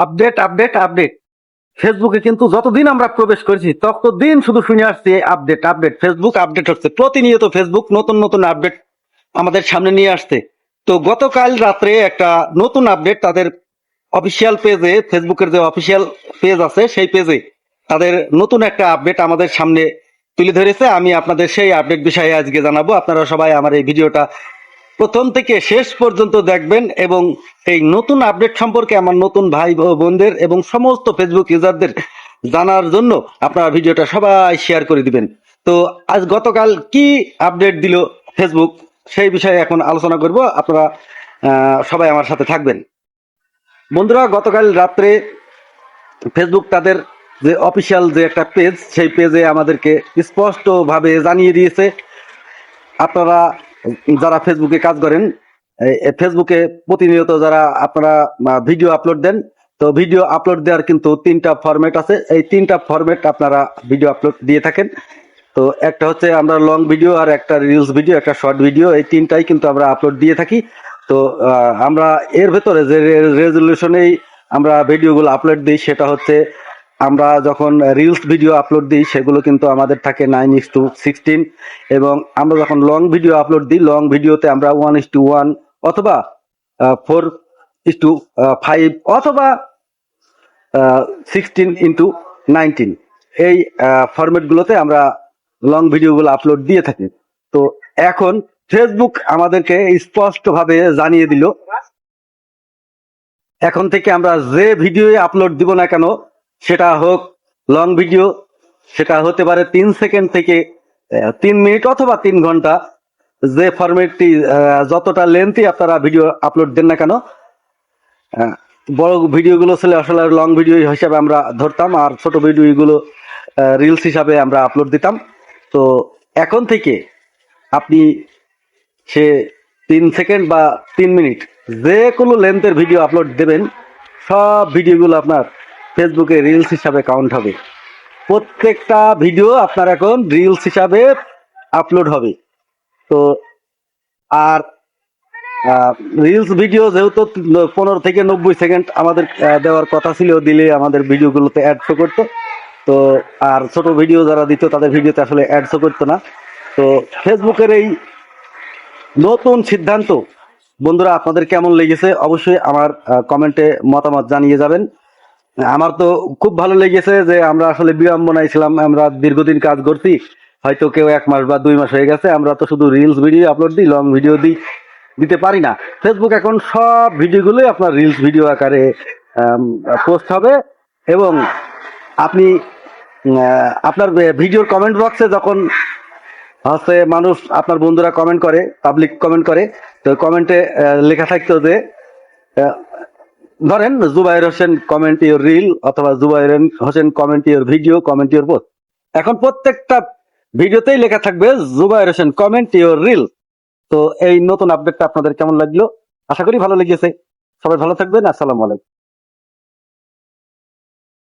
Update update update. ফেসবুকে কিন্তু যতদিন আমরা প্রবেশ করেছি ততদিন শুধু শুনে আসছি আপডেট আপডেট। ফেসবুক আপডেট হচ্ছে প্রতিনিয়ত, ফেসবুক নতুন নতুন আপডেট আমাদের সামনে নিয়ে আসছে। তো গতকাল রাত্রে একটা নতুন আপডেট তাদের অফিসিয়াল পেজে, ফেসবুকের যে অফিসিয়াল পেজ আছে সেই পেজে তাদের নতুন একটা আপডেট আমাদের সামনে তুলে ধরেছে। আমি আপনাদের সেই আপডেট বিষয়ে আজকে জানাবো। আপনারা সবাই আমার এই ভিডিওটা প্রথম থেকে শেষ পর্যন্ত দেখবেন এবং এই নতুন আপডেট সম্পর্কে আমার নতুন ভাই বোনদের এবং সমস্ত ফেসবুক ইউজারদের জানার জন্য আপনারা ভিডিওটা সবাই শেয়ার করে দিবেন। তো আজ গতকাল কি আপডেট দিল ফেসবুক সেই বিষয়ে এখন আলোচনা করব। আপনারা সবাই আমার সাথে থাকবেন। বন্ধুরা, গতকাল রাত্রে ফেসবুক তাদের যে অফিসিয়াল যে একটা পেজ, সেই পেজে আমাদেরকে স্পষ্টভাবে জানিয়ে দিয়েছে, আপনারা যারা ফেসবুকে কাজ করেন, ফেসবুকে প্রতিনিয়ত যারা আপনারা ভিডিও আপলোড দেন, তো ভিডিও আপলোড দেওয়ার কিন্তু 3টা ফরম্যাট আছে। এই 3টা ফরম্যাট আপনারা ভিডিও আপলোড দিয়ে থাকেন। তো একটা হচ্ছে আমরা লং ভিডিও, আর একটা রিলস ভিডিও, একটা শর্ট ভিডিও, এই 3টাই কিন্তু আমরা আপলোড দিয়ে থাকি। তো আমরা এর ভেতরে যে রেজলিউশনেই আমরা ভিডিওগুলো আপলোড দিই সেটা হচ্ছে, আমরা যখন রিলস ভিডিও আপলোড দিই সেগুলো কিন্তু আমাদের থাকে 9:16, এবং আমরা যখন লং ভিডিও আপলোড দিই লং ভিডিওতে আমরা 1:1 অথবা 4:5 অথবা 16:19 এই ফরম্যাটগুলোতে আমরা লং ভিডিওগুলো আপলোড দিয়ে থাকি। তো এখন ফেসবুক আমাদেরকে স্পষ্টভাবে জানিয়ে দিল, এখন থেকে আমরা যে ভিডিও আপলোড দিব না কেন, সেটা হোক লং ভিডিও, সেটা হতে পারে 3 সেকেন্ড থেকে 3 মিনিট অথবা 3 ঘন্টা, যে ফরম্যাটটি যতটা লেন্থি আপনারা ভিডিও আপলোড দেন না কেন, বড় ভিডিওগুলো ছিল আসলে লং ভিডিও হিসাবে আমরা ধরতাম, আর ছোট ভিডিওগুলো রিলস হিসাবে আমরা আপলোড দিতাম। তো এখন থেকে আপনি সে 3 সেকেন্ড বা 3 মিনিট যে কোনো লেন্থের ভিডিও আপলোড দেবেন, সব ভিডিওগুলো আপনার ফেসবুকে রিলস হিসাবে কাউন্ট হবে। প্রত্যেকটা ভিডিও আপনার এখন রিলস হিসাবে আপলোড হবে। তো আর রিলস ভিডিও যেহেতু 15 থেকে 90 সেকেন্ড আমাদের দেওয়ার কথা ছিল, দিলে আমাদের ভিডিওগুলোতে অ্যাড শো করতো। তো আর ছোট ভিডিও যারা দিত তাদের ভিডিওতে আসলে অ্যাড শো করতো না। তো ফেসবুকের এই নতুন সিদ্ধান্ত বন্ধুরা আপনাদের কেমন লেগেছে অবশ্যই আমার কমেন্টে মতামত জানিয়ে যাবেন। আমার তো খুব ভালো লেগেছে যে আমরা আসলে বিড়ম্বনায় ছিলাম, আমরা দীর্ঘদিন কাজ করছি, হয়তো কেউ 1 মাস বা 2 মাস হয়ে গেছে, আমরা তো শুধু রিলস ভিডিও আপলোড দিই, লং ভিডিও দিতে পারি না। ফেসবুক এখন সব ভিডিওগুলোই আপনার রিলস ভিডিও আকারে পোস্ট হবে, এবং আপনি আপনার ভিডিওর কমেন্ট বক্সে যখন হচ্ছে মানুষ, আপনার বন্ধুরা কমেন্ট করে, পাবলিক কমেন্ট করে, তো কমেন্টে লেখা থাকতো যে ধরেন Zubair Hossain comment your reel, অথবা Zubair Hossain comment your video, comment your post. এখন প্রত্যেকটা ভিডিওতেই লেখা থাকবে Zubair Hossain comment your reel. তো এই নতুন আপডেটটা আপনাদের কেমন লাগলো? আশা করি ভালো লেগেছে। সবাই ভালো থাকবেন। আসসালামু আলাইকুম।